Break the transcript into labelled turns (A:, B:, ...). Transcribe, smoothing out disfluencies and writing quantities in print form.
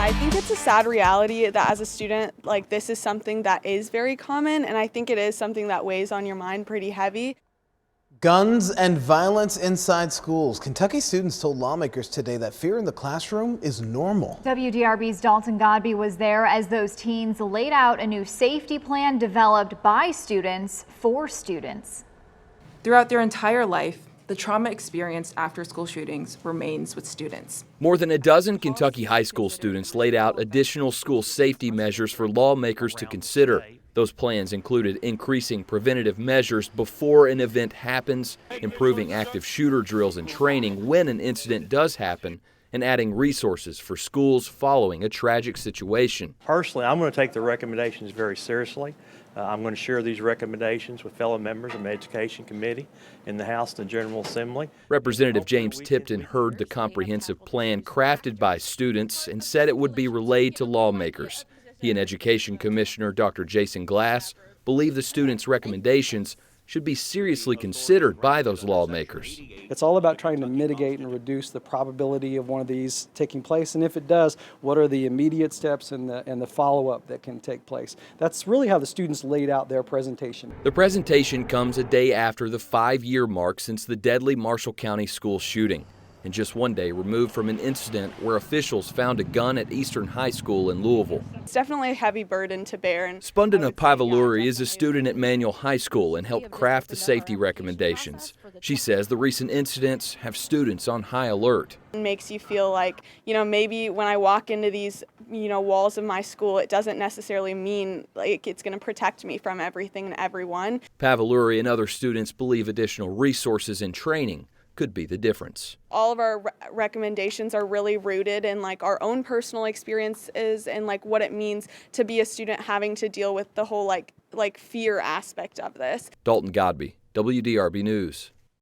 A: I think it's a sad reality that as a student, like this is something that is very common, and I think it is something that weighs on your mind pretty heavy.
B: Guns and violence inside schools. Kentucky students told lawmakers today that fear in the classroom is normal.
C: WDRB's Dalton Godby was there as those teens laid out a new safety plan developed by students for students.
D: Throughout their entire life, the trauma experienced after school shootings remains with students.
E: More than a dozen Kentucky high school students laid out additional school safety measures for lawmakers to consider. Those plans included increasing preventative measures before an event happens, improving active shooter drills and training when an incident does happen, and adding resources for schools following a tragic situation.
F: Personally, I'm going to take the recommendations very seriously. I'm going to share these recommendations with fellow members of the Education Committee in the House and the General Assembly.
E: Representative James Tipton heard the comprehensive plan crafted by students and said it would be relayed to lawmakers. He and Education Commissioner Dr. Jason Glass believe the students' recommendations should be seriously considered by those lawmakers.
G: It's all about trying to mitigate and reduce the probability of one of these taking place, and if it does, what are the immediate steps and the follow-up that can take place. That's really how the students laid out their presentation.
E: The presentation comes a day after the 5-year mark since the deadly Marshall County school shooting, and just one day removed from an incident where officials found a gun at Eastern High School in Louisville.
A: It's definitely a heavy burden to bear.
E: Spundana Pavaluri is a student at Manual High School and helped craft the safety recommendations. She says the recent incidents have students on high alert.
A: It makes you feel like, maybe when I walk into these, walls of my school, it doesn't necessarily mean like it's going to protect me from everything and everyone.
E: Pavaluri and other students believe additional resources and training could be the difference.
A: All of our recommendations are really rooted in like our own personal experiences and like what it means to be a student having to deal with the whole like fear aspect of this.
E: Dalton Godby, WDRB News.